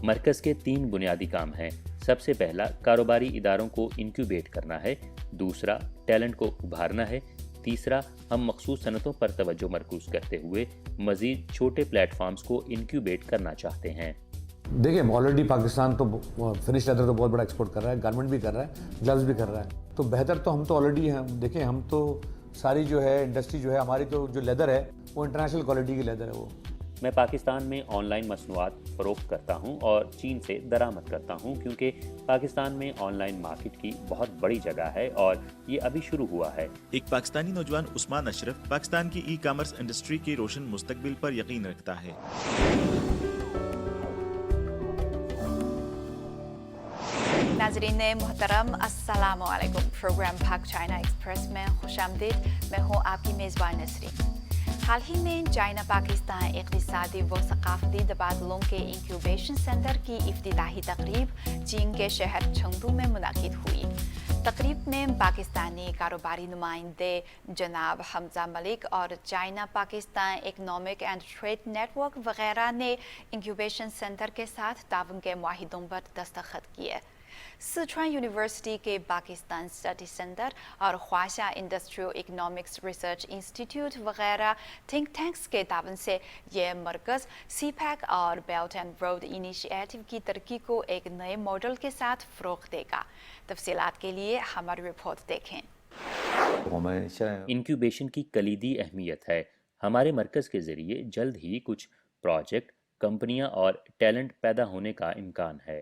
मरकज़ के 3 बुनियादी काम हैं। सबसे पहला कारोबारी इदारों को इंक्यूबेट करना है, दूसरा टैलेंट को उभारना है, तीसरा हम मखसूस सनतों पर तवज्जो मरकूज करते हुए मज़ीद छोटे प्लेटफॉर्म्स को इंक्यूबेट करना चाहते हैं। देखिए, ऑलरेडी पाकिस्तान तो फिनिश लेदर तो बहुत बड़ा एक्सपोर्ट कर रहा है, गारमेंट भी कर रहा है, ग्लव्स भी कर रहा है, तो बेहतर तो हम तो ऑलरेडी हैं। देखिए, हम तो सारी जो है इंडस्ट्री जो है हमारी, तो जो लेदर है वो इंटरनेशनल क्वालिटी की लेदर है। वो मैं पाकिस्तान में ऑनलाइन मसनूआत फ़रोख्त करता हूँ और चीन से दरामद करता हूँ, क्योंकि पाकिस्तान में ऑनलाइन मार्केट की बहुत बड़ी जगह है और ये अभी शुरू हुआ है। एक पाकिस्तानी नौजवान उस्मान अशरफ पाकिस्तान की ई कॉमर्स इंडस्ट्री के रोशन मुस्तकबिल पर यकीन रखता है। नाज़रीन मोहतरम, अस्सलाम वालेकुम। प्रोग्राम पाक चाइना एक्सप्रेस में खुशामदीद। मैं हूँ आपकी मेज़बान नसरीन। हाल ही में चाइना पाकिस्तान इक़्तिसादी व सकाफ़ती तबादलों के इंक्यूबेशन सेंटर की इफ्तिताही तकरीब चीन के शहर चंगदू में मुनक़िद हुई। तकरीब में पाकिस्तानी कारोबारी नुमाइंदे जनाब हमजा मलिक और China Pakistan economic and trade network वगैरह ने इंक्यूबेशन सेंटर के साथ ताउन के मुआहिदों पर दस्तखत किए। सिचुआन यूनिवर्सिटी के पाकिस्तान स्टडी सेंटर और Khwaja industrial economics research institute वगैरह थिंक टैंक्स के ताउन से ये मरकज़ सीपैक और बेल्ट एंड रोड इनिशिएटिव की तरक्की को एक नए मॉडल के साथ फ़रोग़ देगा। तफसीलात के लिए हमारी रिपोर्ट देखें। इंक्यूबेशन की कलीदी अहमियत है। हमारे मरकज़ के ज़रिए जल्द ही कुछ प्रोजेक्ट, कंपनियां और टैलेंट पैदा होने का इम्कान है।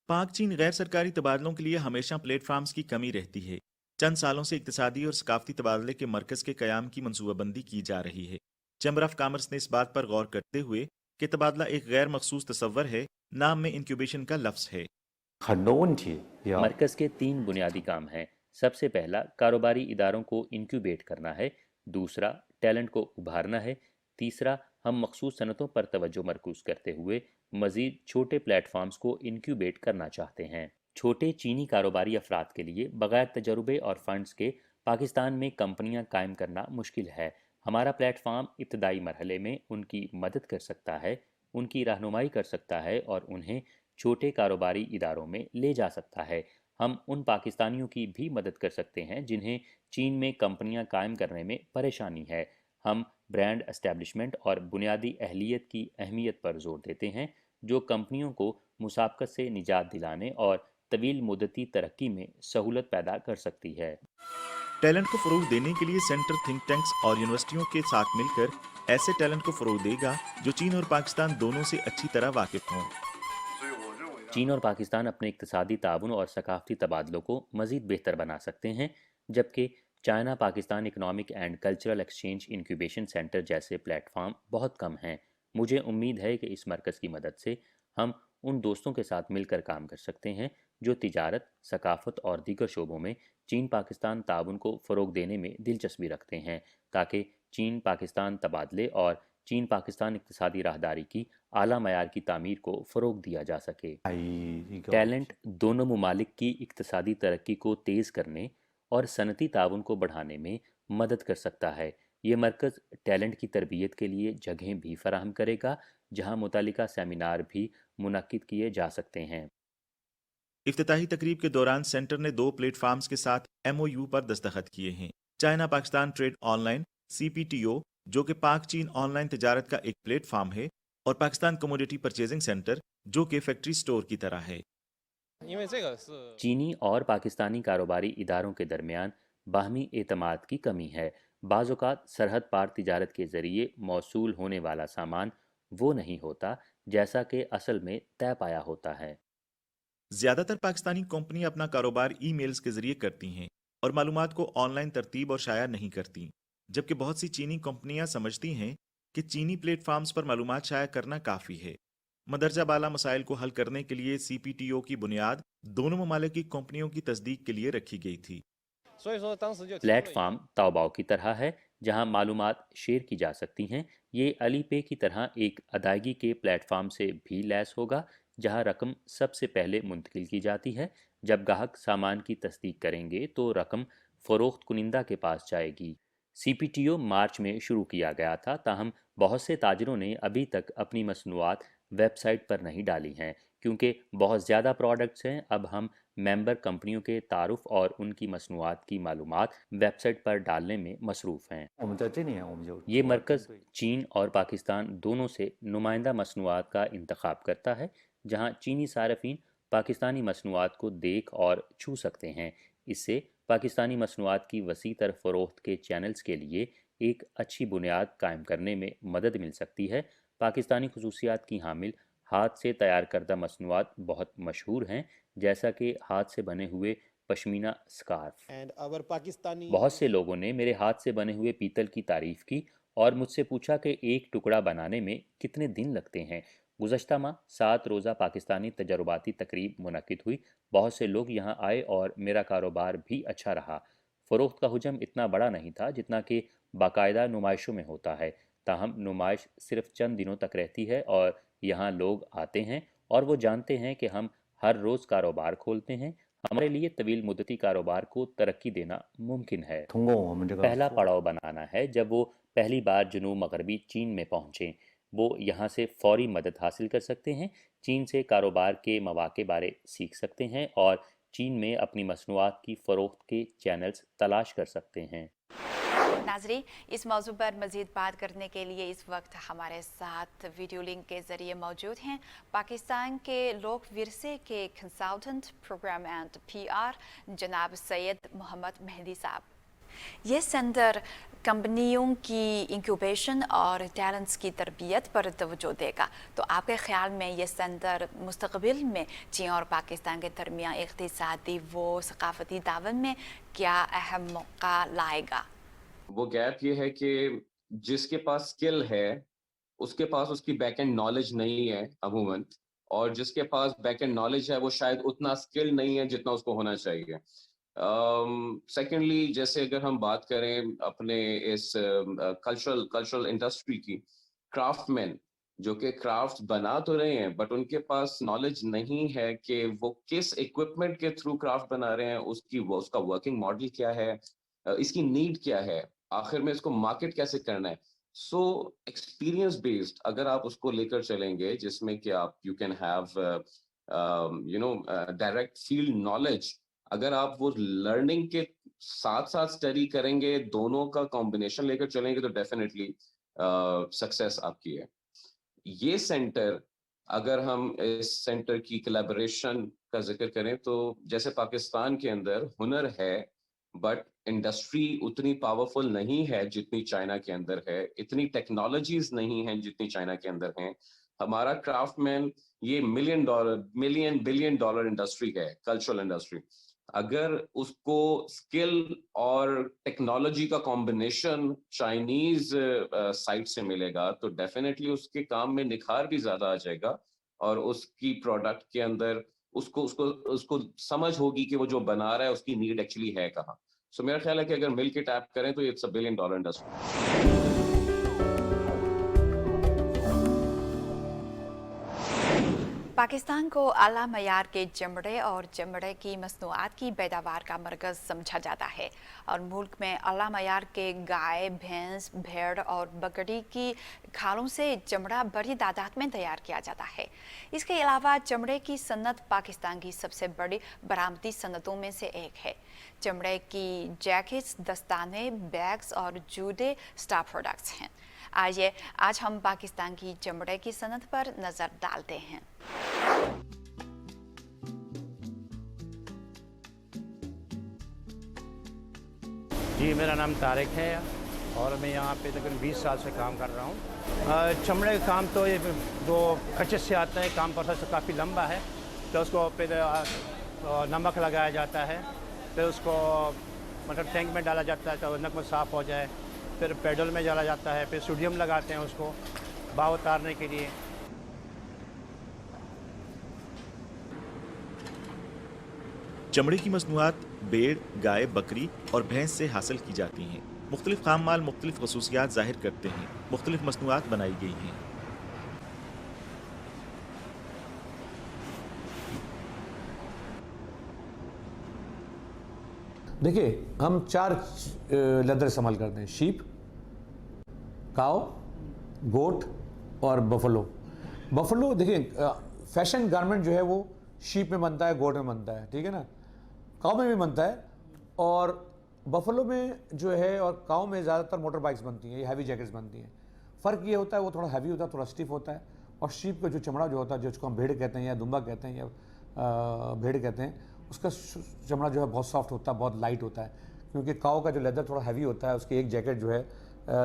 पाक चीन गैर सरकारी तबादलों के लिए हमेशा प्लेटफार्म्स की कमी रहती है। चंद सालों से इक्तिसादी और सकाफती तबादले के मरकज़ के क़याम की मनसूबाबंदी की जा रही है। चैम्बर ऑफ कॉमर्स ने इस बात पर गौर करते हुए कि तबादला एक गैर मखसूस तसव्वुर है, नाम में इंक्यूबेशन का लफ्ज़ है। मरकज़ के 3 बुनियादी काम हैं। सबसे पहला कारोबारी इदारों को इंक्यूबेट करना है, दूसरा टैलेंट को उभारना है, तीसरा हम मखसूस सनतों पर तवज्जो मरकूज करते हुए मज़ीद छोटे प्लेटफॉर्म्स को इंक्यूबेट करना चाहते हैं। छोटे चीनी कारोबारी अफराद के लिए बग़ैर तजर्बे और फंड्स के पाकिस्तान में कंपनियां कायम करना मुश्किल है। हमारा प्लेटफॉर्म इब्तदाई मरहले में उनकी मदद कर सकता है, उनकी रहनुमाई कर सकता है और उन्हें छोटे कारोबारी इदारों में ले जा सकता है। हम उन पाकिस्तानियों की भी मदद कर सकते हैं जिन्हें चीन में कंपनियां कायम करने में परेशानी है। हम ब्रांड एस्टेब्लिशमेंट और बुनियादी अहलियत की अहमियत पर जोर देते हैं, जो कंपनियों को मुसाबकत से निजात दिलाने और तवील मुद्दती तरक्की में सहूलत पैदा कर सकती है। टैलेंट को फ़रोग़ देने के लिए सेंटर थिंक टैंक्स और यूनिवर्सिटियों के साथ मिलकर ऐसे टैलेंट को फ़रोग़ देगा जो चीन और पाकिस्तान दोनों से अच्छी तरह वाकिफ़ हों। चीन और पाकिस्तान अपने इक़्तिसादी ताउन और सकाफ़ती तबादलों को मज़ीद बेहतर बना सकते हैं, जबकि China Pakistan economic and cultural exchange incubation centre जैसे प्लेटफॉर्म बहुत कम हैं। मुझे उम्मीद है कि इस मरकज़ की मदद से हम उन दोस्तों के साथ मिलकर काम कर सकते हैं जो तिजारत, सकाफ़त और दीगर शोबों में चीन पाकिस्तान ताउन को फ़रोग़ देने में दिलचस्पी रखते हैं, ताकि चीन पाकिस्तान तबादले और चीन पाकिस्तान इक़्तिसादी राहदारी की आला मयार की तामीर को फ़रोग़ दिया जा सके। टैलेंट दोनों ममालिक की इक़्तिसादी तरक्की को तेज़ करने और सनती ताउन को बढ़ाने में मदद कर सकता है। ये मरकज़ टैलेंट की तरबियत के लिए जगहें भी फराहम करेगा, जहां मुतालिका सेमिनार भी मुनक्किद किए जा सकते हैं। इफ्तिताही तकरीब के दौरान सेंटर ने 2 प्लेटफार्म्स के साथ MOU पर दस्तखत किए हैं। China Pakistan trade online CPTO, जो कि पाक चीन ऑनलाइन तजारत का एक प्लेटफार्म है, और पाकिस्तान कमोडिटी परचेजिंग सेंटर, जो कि फैक्ट्री स्टोर की तरह है। चीनी और पाकिस्तानी कारोबारी इदारों के दरमियान बाहमी एतमाद की कमी है। बाज़ औक़ात सरहद पार तिजारत के ज़रिए मौसूल होने वाला सामान वो नहीं होता जैसा कि असल में तय पाया होता है। ज़्यादातर पाकिस्तानी कंपनियां अपना कारोबार ईमेल्स के ज़रिए करती हैं और मालूमात को ऑनलाइन तरतीब और शाया नहीं करती, जबकि बहुत सी चीनी कंपनियां समझती हैं कि चीनी प्लेटफार्म्स पर मालूमात शाया करना काफ़ी है। मदरजा बाला मसाइल को हल करने के लिए CPTO की बुनियाद दोनों ममालिक की कंपनियों की तस्दीक के लिए रखी गई थी। प्लेटफॉर्म ताओबाओ की तरह है, जहां मालूमात शेयर की जा सकती हैं। ये अली पे की तरह एक अदायगी के प्लेटफॉर्म से भी लैस होगा, जहां रकम सबसे पहले मुंतकिल की जाती है। जब गाहक सामान की तस्दीक करेंगे तो रकम फ़रोख्त कुनिंदा के पास जाएगी। CPTO मार्च में शुरू किया गया था, ताहम बहुत से ताजरों ने अभी तक अपनी मसनूआत वेबसाइट पर नहीं डाली हैं क्योंकि बहुत ज़्यादा प्रोडक्ट्स हैं। अब हम मेंबर कंपनियों के तारुफ और उनकी मसनूआत की मालूमात वेबसाइट पर डालने में मसरूफ़ हैं। 我们在这里我们就 ये 主要针 मरकज़ 对 चीन और पाकिस्तान दोनों से नुमाइंदा मसनूआत का इंतखाब करता है, जहां चीनी सारफीन पाकिस्तानी मसनूआत को देख और छू सकते हैं। इससे पाकिस्तानी मसनूआत की वसी तर फ़रोख्त के चैनल्स के लिए एक अच्छी बुनियाद कायम करने में मदद मिल सकती है। पाकिस्तानी खसूसियात की हामिल हाथ से तैयार करदा मसनूआत बहुत मशहूर हैं, जैसा कि हाथ से बने हुए pashmina scarf. and our Pakistani बहुत से लोगों ने मेरे हाथ से बने हुए पीतल की तारीफ़ की और मुझसे पूछा कि एक टुकड़ा बनाने में कितने दिन लगते हैं। गुज़श्ता माह 7 रोज़ा पाकिस्तानी तजर्बाती तकरीब मुनक़िद हुई। बहुत से लोग यहाँ आए और मेरा कारोबार भी अच्छा रहा। फ़रोख्त का हुजम इतना बड़ा नहीं था जितना कि बाकायदा नुमाइशों में होता है, ताहम नुमाइश सिर्फ चंद दिनों तक रहती है और यहाँ लोग आते हैं और वो जानते हैं कि हम हर रोज़ कारोबार खोलते हैं। हमारे लिए तवील मुद्दती कारोबार को तरक्की देना मुमकिन है। 通过我们这个 पहला पड़ाव बनाना है। जब वो पहली बार जनूब मगरबी चीन में पहुँचें, वो यहाँ से फौरी मदद हासिल कर सकते हैं, चीन से कारोबार के मौाक़े बारे सीख सकते हैं और चीन में अपनी मसनूआत की फ़रोख्त के चैनल्स तलाश कर सकते हैं। नाज़रीन, इस मौजू पर मज़ीद बात करने के लिए इस वक्त हमारे साथ वीडियो लिंक के ज़रिए मौजूद हैं पाकिस्तान के लोक विरसे के कंसल्टेंट प्रोग्राम एंड PR जनाब सैयद मोहम्मद मेहदी साहब। ये सेंटर कंपनियों की इंक्यूबेशन और टैलेंट्स की तरबियत पर तवज्जो देगा, तो आपके ख्याल में ये सेंटर मुस्तक़बिल में चीन और पाकिस्तान के दरमियान इक़्तिसादी व सक़ाफ़ती तावन में क्या अहम मौक़ा लाएगा? वो गैप ये है कि जिसके पास स्किल है उसके पास उसकी बैक एंड नॉलेज नहीं है अमूमन, और जिसके पास बैक एंड नॉलेज है वो शायद उतना स्किल नहीं है जितना उसको होना चाहिए। सेकेंडली, जैसे अगर हम बात करें अपने इस कल्चरल इंडस्ट्री की, क्राफ्टमैन जो कि क्राफ्ट बना तो रहे हैं बट उनके पास नॉलेज नहीं है कि वो किस इक्विपमेंट के थ्रू क्राफ्ट बना रहे हैं, उसका वर्किंग मॉडल क्या है, इसकी नीड क्या है, आखिर में इसको मार्केट कैसे करना है। सो एक्सपीरियंस बेस्ड अगर आप उसको लेकर चलेंगे जिसमें कि आप you can have direct field knowledge, अगर आप वो लर्निंग के साथ साथ स्टडी करेंगे, दोनों का कॉम्बिनेशन लेकर चलेंगे तो डेफिनेटली सक्सेस आपकी है। ये सेंटर, अगर हम इस सेंटर की कोलैबोरेशन का जिक्र करें तो जैसे पाकिस्तान के अंदर हुनर है बट इंडस्ट्री उतनी पावरफुल नहीं है जितनी चाइना के अंदर है, इतनी टेक्नोलॉजीज नहीं हैं जितनी चाइना के अंदर हैं। हमारा क्राफ्टमैन ये बिलियन डॉलर इंडस्ट्री है, कल्चरल इंडस्ट्री। अगर उसको स्किल और टेक्नोलॉजी का कॉम्बिनेशन चाइनीज साइड से मिलेगा तो डेफिनेटली उसके काम में निखार भी ज्यादा आ जाएगा और उसकी प्रोडक्ट के अंदर उसको समझ होगी कि वो जो बना रहा है उसकी नीड एक्चुअली है कहाँ। सो मेरा ख्याल है कि अगर मिल के टैप करें तो it's a $1 billion industry. Pakistan को आला मयार के चमड़े और चमड़े की मसनूआत की पैदावार का मरकज़ समझा जाता है और मुल्क में आला मयार के गाय, भैंस, भेड़ और बकरी की खालों से चमड़ा बड़ी तादाद में तैयार किया जाता है। इसके अलावा चमड़े की सनत पाकिस्तान की सबसे बड़ी बरामदी सनतों में से एक है। चमड़े की जैकेट्स, दस्ताने, बैग्स और जूते स्टार प्रोडक्ट्स हैं। आइए आज हम पाकिस्तान की चमड़े की सनत पर नज़र डालते हैं। जी, मेरा नाम तारिक है और मैं यहाँ पे तकरीबन 20 साल से काम कर रहा हूँ। चमड़े का काम तो ये जो कच्चे से आते हैं, काम प्रोसेस काफ़ी लंबा है। तो उसको फिर नमक लगाया जाता है, फिर उसको मतलब टैंक में डाला जाता है तो नमक साफ़ हो जाए, फिर पेडल में डाला जाता है, फिर सोडियम लगाते हैं उसको भाव उतारने के लिए। चमड़े की मसनूआत भेड़, गाय, बकरी और भैंस से हासिल की जाती हैं। मुख्तलिफ खाम माल मुख्तलिफ खसूसियात ज़ाहिर करते हैं, मुख्तलिफ मसनूआत बनाई गई हैं। देखिए, हम 4 लेदर इस्तेमाल करते हैं: शीप, काव, गोट और बफलो। बफलो देखिए, फैशन गारमेंट जो है वो शीप में बनता है, गोट में बनता है, ठीक है ना, काऊ में भी बनता है, और बफलो में जो है और काऊ में ज़्यादातर मोटर बाइक्स बनती हैं, ये हैवी जैकेट्स बनती हैं। फ़र्क ये होता है वो थोड़ा हैवी होता है, थोड़ा स्टिफ होता है, और शीप का जो चमड़ा जो होता है, जिसको हम भेड़ कहते हैं या दुम्बा कहते हैं या भेड़ कहते हैं, उसका चमड़ा जो है बहुत सॉफ्ट होता है, बहुत लाइट होता है, क्योंकि काऊ का जो लेदर थोड़ा हैवी होता है, उसकी एक जैकेट जो है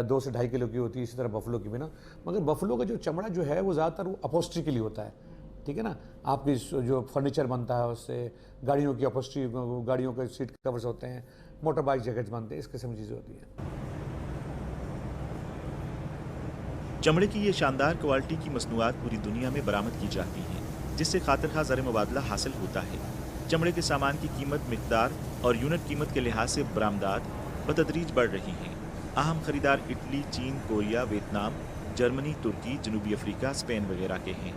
2 से 2.5 किलो की होती है, इसी तरह बफलो की भी ना। मगर बफलो का जो चमड़ा जो है वो ज़्यादातर वो अपॉस्ट्री के लिए होता है, ठीक है ना। आपकी जो फर्नीचर बनता है उससे, गाड़ियों की अपॉस्ट्री, गाड़ियों के सीट कवर्स होते हैं, मोटर बाइक जैकेट्स बनते हैं, इस किस्म की चीज़ें होती है। चमड़े की ये शानदार क्वालिटी की मसनूआत पूरी दुनिया में बरामद की जाती हैं, जिससे खातिरखा ज़र मुबादला हासिल होता है। चमड़े के सामान की कीमत, मिकदार और यूनिट कीमत के लिहाज से बरामदात बतदरीज बढ़ रही हैं। अहम खरीदार इटली, चीन, कोरिया, वियतनाम, जर्मनी, तुर्की, जनूबी अफ्रीका, स्पेन वगैरह के हैं।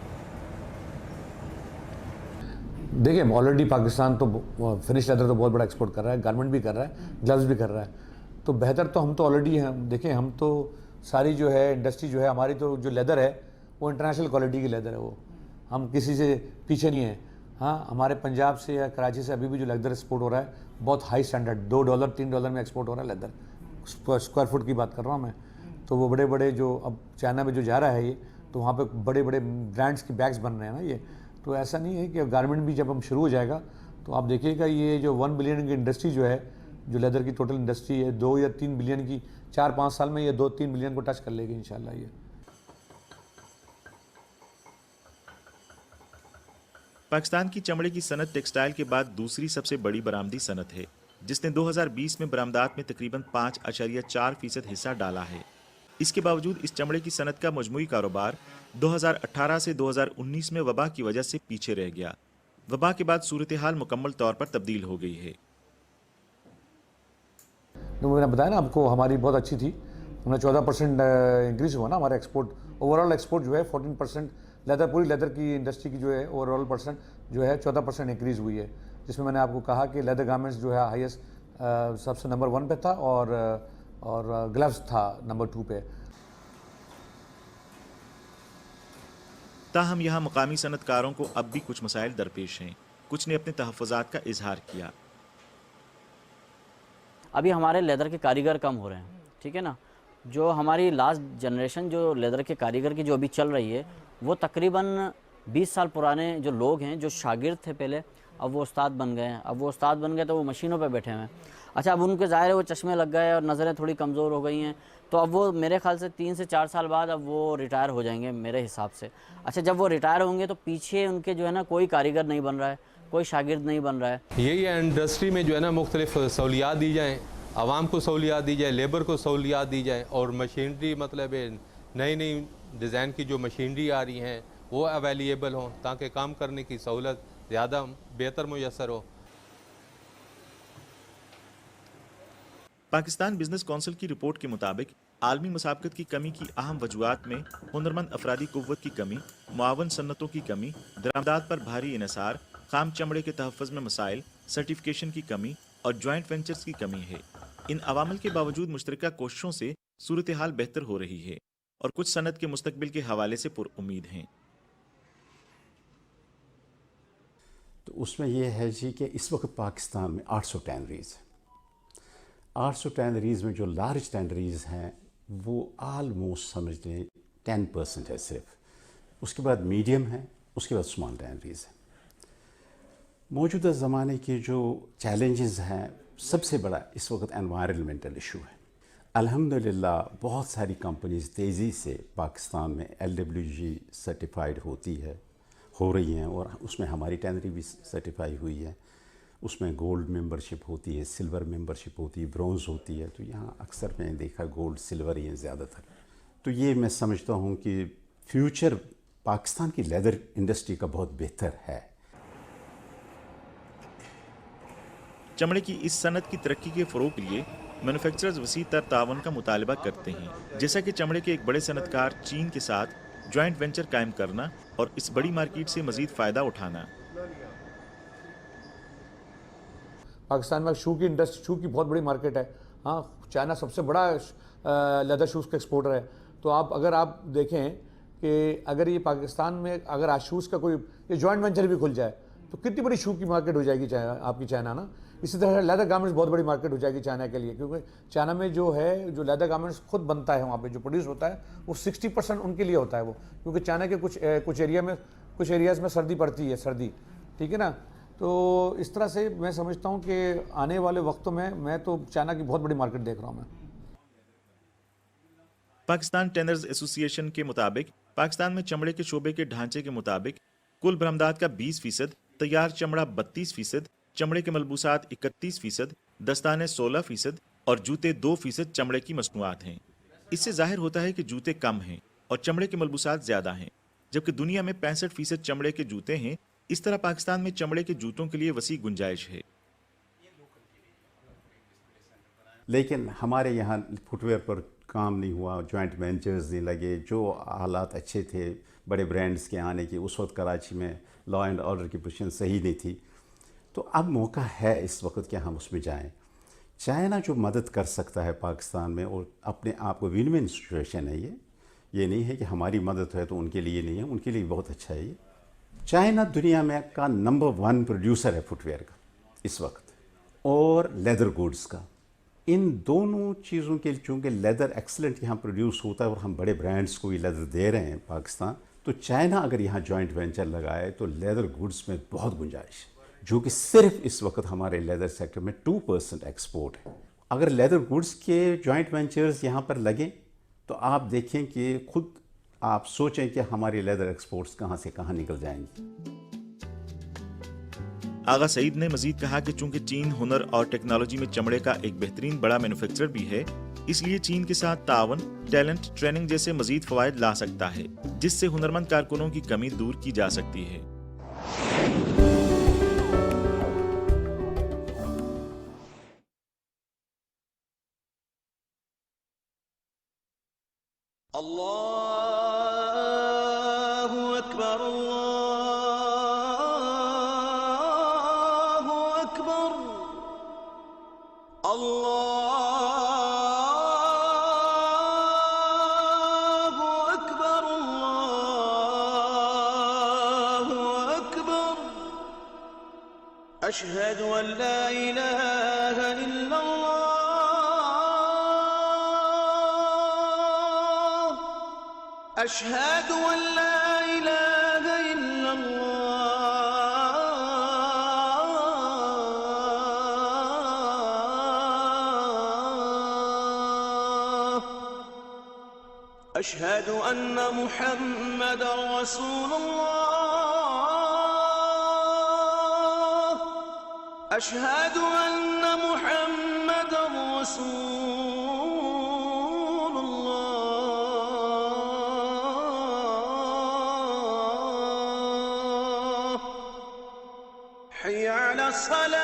देखिए, ऑलरेडी पाकिस्तान तो फिनिश लेदर तो बहुत बड़ा एक्सपोर्ट कर रहा है, गारमेंट भी कर रहा है, ग्लव्स भी कर रहा है, तो बेहतर तो हम तो ऑलरेडी हैं। देखिए, हम तो सारी जो है इंडस्ट्री जो है हमारी, तो जो लेदर है वो इंटरनेशनल क्वालिटी की लेदर है, वो हम किसी से पीछे नहीं हैं। हाँ, हमारे पंजाब से या कराची से अभी भी जो लेदर एक्सपोर्ट हो रहा है बहुत हाई स्टैंडर्ड, $2 $3 में एक्सपोर्ट हो रहा है लेदर, स्क्वायर फुट की बात कर रहा हूँ मैं। तो वो बड़े बड़े जो अब चाइना में जो जा रहा है ये, तो वहाँ पे बड़े बड़े ब्रांड्स के बैग्स बन रहे हैं ना ये। तो ऐसा नहीं है कि गारमेंट भी जब हम शुरू हो जाएगा तो आप देखिएगा ये जो 1 बिलियन की इंडस्ट्री जो है, जो लेदर की टोटल इंडस्ट्री है, 2 या 3 बिलियन की 4-5 साल में ये 2-3 बिलियन को टच कर लेगी इंशाल्लाह ये। पाकिस्तान की चमड़े की सनत टेक्सटाइल के बाद दूसरी सबसे बड़ी बरामदी सनत है, जिसने 2020 में बरामदात में तकरीबन 5.4% हिस्सा डाला है। इसके बावजूद इस चमड़े की सनत का मजमूई कारोबार 2018 से 2019 में वबा की वजह से पीछे रह गया। वबा के बाद सूरत हाल मुकम्मल तौर पर तब्दील हो गई है। तो मैंने बताया ना आपको, हमारी बहुत अच्छी थी, हमें 14% इंक्रीज़ हुआ ना हमारा एक्सपोर्ट। ओवरऑल एक्सपोर्ट जो है 14%, लेदर पूरी लेदर की इंडस्ट्री की जो है ओवरऑल परसेंट जो है 14% इंक्रीज़ हुई है, जिसमें मैंने आपको कहा कि लेदर गारमेंट्स जो है हाईएस्ट सबसे नंबर 1 पे था, और ग्लव्स था नंबर 2 पे। ताहम यहाँ मकामी सनतकारों को अब भी कुछ मसाइल दरपेश हैं। कुछ ने अपने तहफ़्फ़ुज़ात का इजहार किया। अभी हमारे लेदर के कारीगर कम हो रहे हैं, ठीक है ना। जो हमारी लास्ट जनरेशन जो लेदर के कारीगर की जो अभी चल रही है, वो तकरीबन 20 साल पुराने जो लोग हैं, जो शागिर्द थे पहले, अब वो उस्ताद बन गए हैं। अब वो उस्ताद बन गए तो वो मशीनों पे बैठे हुए हैं। अच्छा, अब उनके ज़ाहिर है वो चश्मे लग गए और नज़रें थोड़ी कमज़ोर हो गई हैं, तो अब वो मेरे ख्याल से 3 से 4 साल बाद अब वो रिटायर हो जाएंगे मेरे हिसाब से। अच्छा, जब वो रिटायर होंगे तो पीछे उनके जो है ना कोई कारीगर नहीं बन रहा है, कोई शागिर्द नहीं बन रहा है। यही इंडस्ट्री में जो है ना मुख्तलिफ सहूलियात दी जाएँ, आवाम को सहूलियात दी जाए, लेबर को सहूलियात दी जाए, और मशीनरी मतलब नई नई डिज़ाइन की जो मशीनरी आ रही हैं वो अवेलेबल हों, ताकि काम करने की सहूलत ज़्यादा बेहतर मुयसर हो। पाकिस्तान बिजनेस कौंसिल की रिपोर्ट के मुताबिक आलमी मुसाबकत की कमी की अहम वजूहात में हुनरमंद अफरादी कुव्वत की कमी, मुआवन सन्नतों की कमी, दरामदात पर भारी इन्हिसार, खाम चमड़े के तहफ़्फ़ुज़ में मसाइल, सर्टिफिकेशन की कमी और जॉइंट वेंचर्स की कमी है। इन अवामल के बावजूद मुश्तरका कोशिशों से सूरत हाल बेहतर हो रही है और कुछ सनत के मुस्तकबिल के हवाले से पुरउम्मीद हैं। तो उसमें यह है जी कि इस वक्त पाकिस्तान में 800 टैनरीज़ हैं। 800 टैनरीज़ में जो लार्ज टैनरीज़ हैं वो आलमोस्ट समझ लें 10% है सिर्फ। उसके बाद मीडियम है, उसके बाद स्मॉल टैनरीज़ हैं। मौजूदा ज़माने के जो चैलेंजेस हैं, सबसे बड़ा इस वक्त एनवायरनमेंटल इशू है। अल्हम्दुलिल्लाह बहुत सारी कंपनीज़ तेज़ी से पाकिस्तान में LWG सर्टिफाइड हो रही हैं, और उसमें हमारी टैनरी भी सर्टिफाई हुई है। उसमें गोल्ड मेंबरशिप होती है, सिल्वर मेंबरशिप होती है, ब्रॉन्ज़ होती है। तो यहाँ अक्सर मैंने देखा गोल्ड सिल्वर ही है ज़्यादातर। तो ये मैं समझता हूँ कि फ्यूचर पाकिस्तान की लेदर इंडस्ट्री का बहुत बेहतर है। चमड़े की इस सनत की तरक्की के फ़रोग़ के लिए मैन्युफैक्चरर्स वसी तर तावन का मुतालबा करते हैं, जैसा कि चमड़े के एक बड़े सनतकार चीन के साथ जॉइंट वेंचर कायम करना और इस बड़ी मार्केट से मज़ीद फ़ायदा उठाना। पाकिस्तान में शू की इंडस्ट्री, शू की बहुत बड़ी मार्केट है। हाँ, चाइना सबसे बड़ा लेदर शूज़ का एक्सपोर्टर है। तो अगर आप देखें کہ اگر یہ پاکستان میں اگر آج شوز کا کوئی یہ جوائنٹ وینچر بھی کھل جائے تو کتنی بڑی شو کی مارکیٹ ہو جائے گی آپ کی چائنا نا. اسی طرح لیدر گارمنٹس بہت بڑی مارکیٹ ہو جائے گی چائنا کے لیے, کیونکہ چائنا میں جو ہے جو لیدر گارمنٹس خود بنتا ہے وہاں پہ جو پروڈیوس ہوتا ہے وہ 60% ان کے لیے ہوتا ہے وہ, کیونکہ چائنا کے کچھ ایریاز میں سردی پڑتی ہے, سردی, ٹھیک ہے نا. تو اس طرح سے میں سمجھتا ہوں کہ آنے والے وقتوں میں تو چائنا کی بہت بڑی مارکیٹ دیکھ رہا ہوں میں. پاکستان ٹینرز ایسوسی ایشن کے مطابق پاکستان میں چمڑے کے شعبے کے ڈھانچے کے مطابق کل برآمدات کا 20%, تیار چمڑا 32%, چمڑے کے ملبوسات 31%, دستانے 16% اور جوتے 2% چمڑے کی مصنوعات ہیں. اس سے ظاہر ہوتا ہے کہ جوتے کم ہیں اور چمڑے کے ملبوسات زیادہ ہیں, جبکہ دنیا میں 65% چمڑے کے جوتے ہیں. اس طرح پاکستان میں چمڑے کے جوتوں کے لیے وسیع گنجائش ہے. لیکن ہمارے یہاں فٹ ویئر پر کام نہیں ہوا, جوائنٹ وینچرز نہیں لگے, جو حالات اچھے تھے بڑے برانڈز کے آنے کی. اس وقت کراچی میں لا اینڈ آرڈر کی پوزیشن صحیح نہیں تھی, تو اب موقع ہے اس وقت کہ ہم اس میں جائیں. چائنا جو مدد کر سکتا ہے پاکستان میں, اور اپنے آپ کو ون ون سچویشن ہے یہ نہیں ہے کہ ہماری مدد ہے تو ان کے لیے نہیں ہے, ان کے لیے بہت اچھا ہے. یہ چائنا دنیا میں کا نمبر 1 پروڈیوسر ہے فٹ ویئر کا اس وقت, اور لیدر گوڈز کا. ان دونوں چیزوں کے چونکہ لیدر ایکسلنٹ یہاں پروڈیوس ہوتا ہے اور ہم بڑے برانڈز کو یہ لیدر دے رہے ہیں پاکستان, تو چائنا اگر یہاں جوائنٹ وینچر لگائے تو لیدر گوڈز میں بہت گنجائش ہے, جو کہ صرف اس وقت ہمارے لیدر سیکٹر میں 2% ایکسپورٹ ہے. اگر لیدر گوڈز کے جوائنٹ وینچرز یہاں پر لگیں تو آپ دیکھیں کہ خود آپ سوچیں کہ ہماری لیدر ایکسپورٹس کہاں سے کہاں نکل جائیں گی. آغا سعید نے مزید کہا کہ چونکہ چین ہنر اور ٹیکنالوجی میں چمڑے کا ایک بہترین بڑا مینوفیکچرر بھی ہے, اس لیے چین کے ساتھ تعاون, ٹیلنٹ, ٹریننگ جیسے مزید فوائد لا سکتا ہے, جس سے ہنرمند کارکنوں کی کمی دور کی جا سکتی ہے. أشهد أن لا إله إلا الله أشهد أن لا إله إلا الله أشهد أن محمد رسول الله أشهد أن محمد رسول الله حي على الصلاة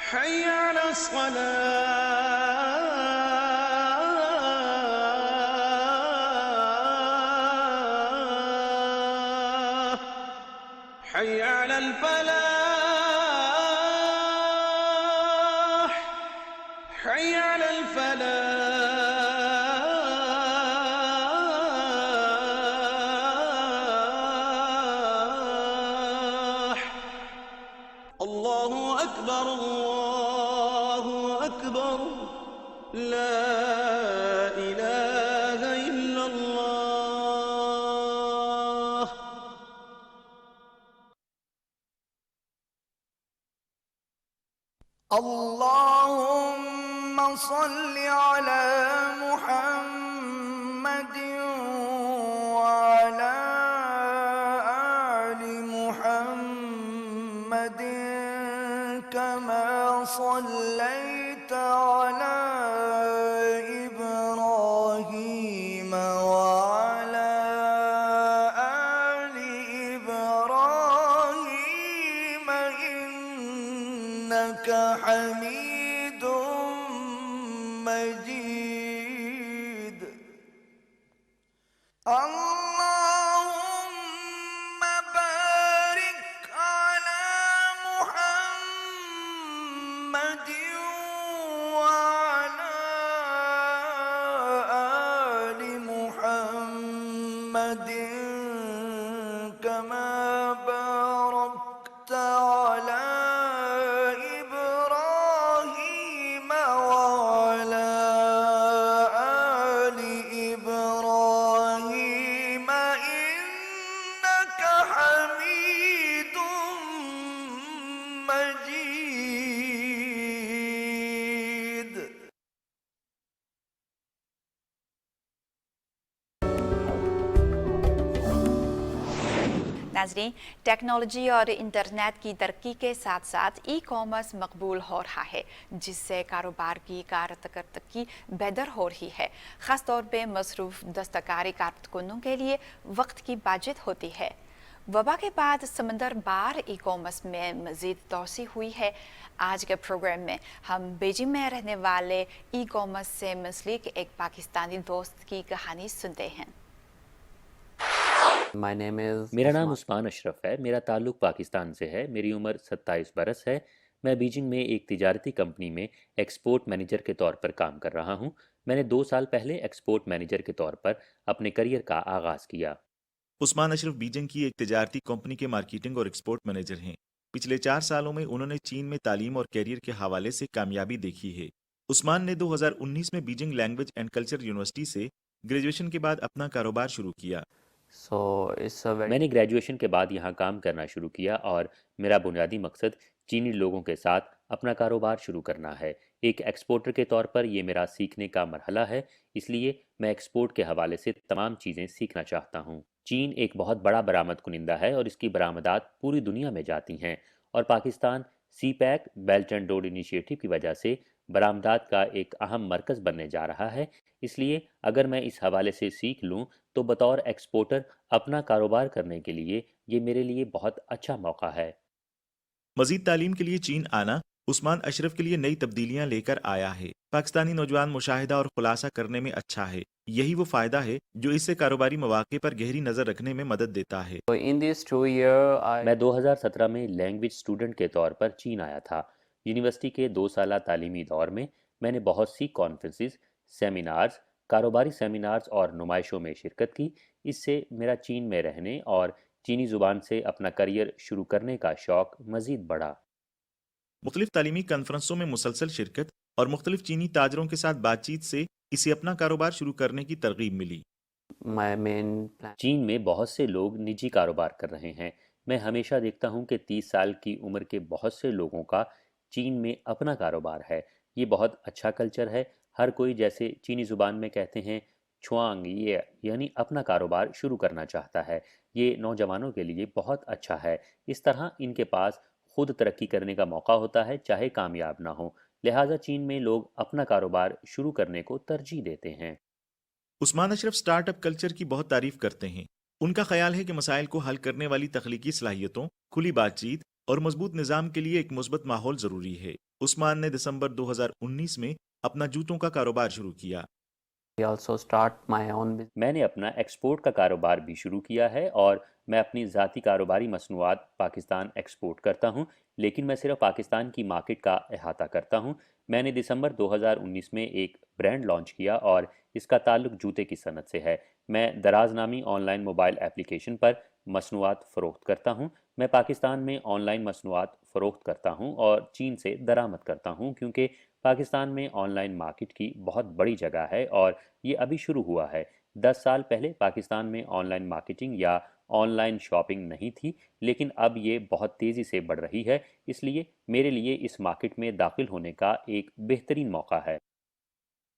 حي على الصلاة حي على الفلاح حي على الفلاح الله أكبر الله أكبر لا إله إلا الله اللهم صل على محمد وعلى آل محمد كما صليت على إبراهيم وعلى آل إبراهيم إنك حميد مجيد محمد كما باركت على إبراهيم وعلى آل إبراهيم إنك حميد مجيد. नाजरीन, टेक्नोलॉजी और इंटरनेट की तरक्की के साथ साथ ई कॉमर्स मकबूल हो रहा है, जिससे कारोबार की कारकर्दगी बेहतर हो रही है। ख़ास तौर पे मसरूफ़ दस्तकारी कारकुनों के लिए वक्त की बचत होती है। वबा के बाद समंदर बार ई कॉमर्स में मज़ीद तोसी हुई है। आज के प्रोग्राम में हम बीजिंग में रहने वाले ई कॉमर्स से मुंसलिक एक पाकिस्तानी दोस्त की कहानी सुनते हैं। मेरा नाम उस्मान अशरफ है। मेरा ताल्लुक़ पाकिस्तान से है। मेरी उम्र 27 बरस है। मैं बीजिंग में एक तिजारती कंपनी में एक्सपोर्ट मैनेजर के तौर पर काम कर रहा हूँ। मैंने 2 साल पहले एक्सपोर्ट मैनेजर के तौर पर अपने करियर का आगाज़ किया। उस्मान अशरफ बीजिंग की एक तिजारती कंपनी के मार्केटिंग और एक्सपोर्ट मैनेजर हैं। पिछले 4 सालों में उन्होंने चीन में तालीम और कैरियर के हवाले से कामयाबी देखी है। उस्मान ने 2019 में Beijing language and culture university से ग्रेजुएशन के बाद अपना कारोबार शुरू किया। मैंने ग्रेजुएशन के बाद यहाँ काम करना शुरू किया और मेरा बुनियादी मकसद चीनी लोगों के साथ अपना कारोबार शुरू करना है। एक एक्सपोर्टर के तौर पर ये मेरा सीखने का मरहला है, इसलिए मैं एक्सपोर्ट के हवाले से तमाम चीज़ें सीखना चाहता हूँ। चीन एक बहुत बड़ा बरामद कुनिंदा है और इसकी बरामदात पूरी दुनिया में जाती हैं, और Pakistan CPEC belt and road initiative की वजह से बरामदात का एक अहम मरकज़ बनने जा रहा है। इसलिए अगर मैं इस हवाले से सीख लूँ तो बतौर एक्सपोर्टर अपना कारोबार करने के लिए ये मेरे लिए बहुत अच्छा मौका है। मजीद तालीम के लिए चीन आना उस्मान अशरफ के लिए नई तब्दीलियां लेकर आया है। पाकिस्तानी नौजवान मुशाहिदा और खुलासा करने में अच्छा है। यही वो फ़ायदा है जो इससे कारोबारी मौक़े पर गहरी नज़र रखने में मदद देता है। मैं 2017 में लैंग्वेज स्टूडेंट के तौर पर चीन आया था। यूनिवर्सिटी के 2 साला तालीमी दौर में मैंने बहुत सी कॉन्फ्रेंसेस, सेमिनार्स, कारोबारी सेमिनार्स और नुमाइशों में शिरकत की। इससे मेरा चीन में रहने और चीनी ज़ुबान से अपना करियर शुरू करने का शौक़ मज़ीद बढ़ा। मुख्तलिफ तालीमी कॉन्फ्रेंसों में मुसलसल शिरकत और मुख्तलिफ चीनी ताजरों के साथ बातचीत से इसे अपना कारोबार शुरू करने की तरगीब मिली। चीन में बहुत से लोग निजी कारोबार कर रहे हैं। मैं हमेशा देखता हूँ कि 30 साल की उम्र के बहुत से लोगों का चीन में अपना कारोबार है। ये बहुत अच्छा कल्चर है। हर कोई, जैसे चीनी ज़ुबान में कहते हैं, छुआंग ये यानी अपना कारोबार शुरू करना चाहता है। ये नौजवानों के लिए बहुत अच्छा है। इस तरह इनके पास खुद तरक्की करने का मौका होता है, चाहे कामयाब ना हो। लिहाजा चीन में लोग अपना कारोबार शुरू करने को तरजीह देते हैं। उस्मान अशरफ स्टार्टअप कल्चर की बहुत तारीफ करते हैं। उनका ख्याल है कि मसाइल को हल करने वाली तख्लीकी सलाहियतों, खुली बातचीत और मजबूत निज़ाम के लिए एक मुस्बत माहौल ज़रूरी है। उस्मान ने दिसंबर 2019 में अपना जूतों का कारोबार शुरू किया। मैंने अपना एक्सपोर्ट का कारोबार भी शुरू किया है और मैं अपनी ज़ाती कारोबारी मसनूआत पाकिस्तान एक्सपोर्ट करता हूँ, लेकिन मैं सिर्फ पाकिस्तान की मार्केट का अहाता करता हूँ। मैंने दिसंबर 2019 में एक ब्रांड लॉन्च किया और इसका ताल्लुक जूते की सनत से है। मैं दराज नामी ऑनलाइन मोबाइल एप्लीकेशन पर मसनूआत फ़रोख्त करता हूँ। मैं पाकिस्तान में ऑनलाइन मसनूआत फ़रोख्त करता हूँ और चीन से दरामद करता हूँ, क्योंकि पाकिस्तान में ऑनलाइन मार्केट की बहुत बड़ी जगह है और ये अभी शुरू हुआ है। 10 साल पहले पाकिस्तान में ऑनलाइन मार्केटिंग या ऑनलाइन शॉपिंग नहीं थी, लेकिन अब ये बहुत तेज़ी से बढ़ रही है। इसलिए मेरे लिए इस मार्केट में दाखिल होने का एक बेहतरीन मौका है।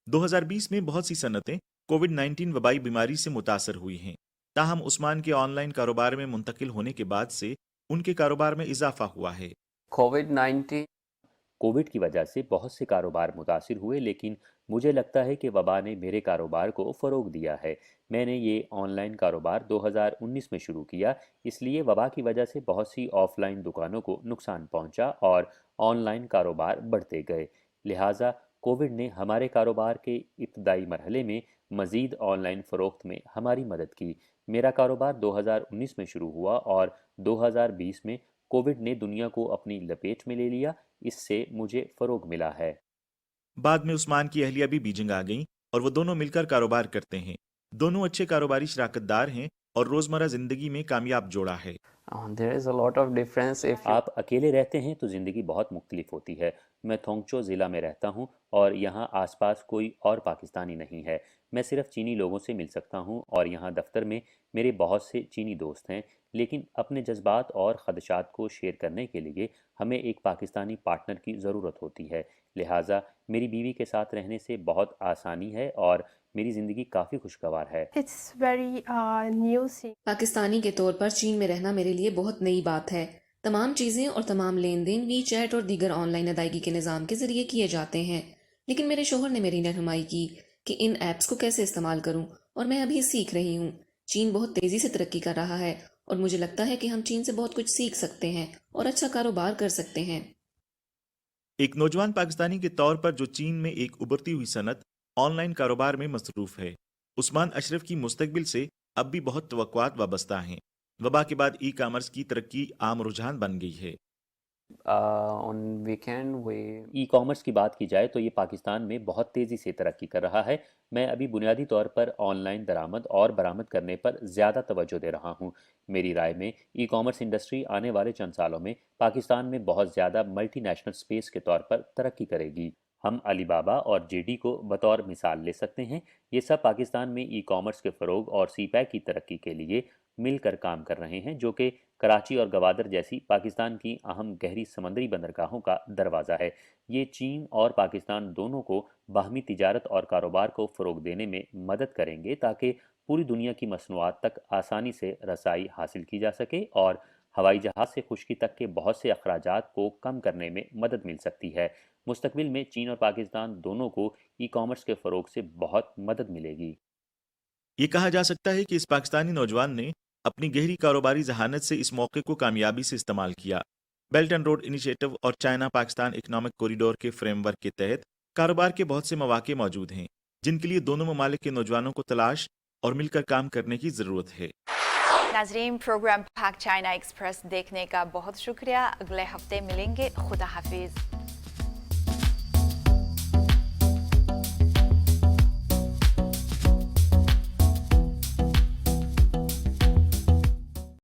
2020 में बहुत सी सनतें कोविड-19 वबाई बीमारी से मुतासर हुई हैं। ताहम उस्मान के ऑनलाइन कारोबार में मुंतकिल होने के बाद से उनके कारोबार में इजाफा हुआ है। कोविड की वजह से बहुत से कारोबार मुतासिर हुए, लेकिन मुझे लगता है कि वबा ने मेरे कारोबार को फ़रोग दिया है। मैंने ये ऑनलाइन कारोबार 2019 में शुरू किया, इसलिए वबा की वजह से बहुत सी ऑफ़लाइन दुकानों को नुकसान पहुंचा और ऑनलाइन कारोबार बढ़ते गए। लिहाजा कोविड ने हमारे कारोबार के इब्तदाई मरहले में मज़ीद ऑनलाइन फ़रोख्त में हमारी मदद की। मेरा कारोबार 2019 में शुरू हुआ और 2020 में कोविड ने दुनिया को अपनी लपेट में ले लिया। इससे मुझे फ़रोग मिला है। बाद में उस्मान की अहलिया भी बीजिंग आ गईं और वो दोनों मिलकर कारोबार करते हैं। दोनों अच्छे कारोबारी शराकतदार हैं और रोजमर्रा जिंदगी में कामयाब जोड़ा है। There is a lot of difference if you आप अकेले रहते हैं तो ज़िंदगी बहुत मुख्तलिफ होती है। मैं थोंगचो ज़िला में रहता हूँ और यहाँ आसपास कोई और पाकिस्तानी नहीं है। मैं सिर्फ चीनी लोगों से मिल सकता हूँ और यहाँ दफ्तर में मेरे बहुत से चीनी दोस्त हैं, लेकिन अपने जज्बात और ख़दशात को शेयर करने के लिए हमें एक पाकिस्तानी पार्टनर की ज़रूरत होती है। लिहाजा मेरी बीवी के साथ रहने से बहुत आसानी है और मेरी ज़िंदगी काफ़ी खुशगवार है। It's very new thing. Pakistani के तौर पर चीन में रहना मेरे लिए बहुत नई बात है। तमाम चीज़ें और तमाम लेन देन वी चैट और दीगर ऑनलाइन अदायगी के निज़ाम के ज़रिए किए जाते हैं, लेकिन मेरे शोहर ने मेरी रहनुमाई की कि इन ऐप्स को कैसे इस्तेमाल करूं और मैं अभी सीख रही हूं। चीन बहुत तेज़ी से तरक्की कर रहा है और मुझे लगता है कि हम चीन से बहुत कुछ सीख सकते हैं और अच्छा कारोबार कर सकते हैं। एक नौजवान पाकिस्तानी के तौर पर जो चीन में एक उभरती हुई सनत ऑनलाइन कारोबार में मसरूफ है, उस्मान अशरफ की मुस्तकबिल से अब भी बहुत तवक्कुआत वाबस्ता हैं। वबा के बाद ई कामर्स की तरक्की आम रुझान बन गई है। on weekend we e commerce की बात की जाए तो ये पाकिस्तान में बहुत तेज़ी से तरक्की कर रहा है। मैं अभी बुनियादी तौर पर ऑनलाइन दरामद और बरामद करने पर ज़्यादा तवज्जो दे रहा हूँ। मेरी राय में ई कॉमर्स इंडस्ट्री आने वाले चंद सालों में पाकिस्तान में बहुत ज़्यादा मल्टी नेशनल स्पेस के तौर पर तरक्की करेगी। हम अलीबाबा और जेडी को बतौर मिसाल ले सकते हैं। ये सब पाकिस्तान में ई कॉमर्स के फ़रोग और सीपैक की तरक्की के लिए मिलकर काम कर रहे हैं, जो कि कराची और गवादर जैसी पाकिस्तान की अहम गहरी समंदरी बंदरगाहों का दरवाज़ा है। ये चीन और पाकिस्तान दोनों को बाहमी तिजारत और कारोबार को फ़रोग देने में मदद करेंगे ताकि पूरी दुनिया की मसनूआत तक आसानी से रसाई हासिल की जा सके और हवाई जहाज़ से खुश्की तक के बहुत से अखराजात को कम करने में मदद मिल सकती है। मुस्तकबिल में चीन और पाकिस्तान दोनों को ई कॉमर्स के फ़रोग से बहुत मदद मिलेगी। ये कहा जा सकता है कि इस पाकिस्तानी नौजवान ने अपनी गहरी कारोबारी जहानत से इस मौके को कामयाबी से इस्तेमाल किया। बेल्ट एंड रोड इनिशिएटिव और चाइना पाकिस्तान इकोनॉमिक कॉरिडोर के फ्रेमवर्क के तहत कारोबार के बहुत से मौके मौजूद हैं, जिनके लिए दोनों ममालिक के नौजवानों को तलाश और मिलकर काम करने की ज़रूरत है। नाज़रीन, प्रोग्राम पाक चाइना एक्सप्रेस देखने का बहुत शुक्रिया। अगले हफ्ते मिलेंगे। खुदा हाफिज।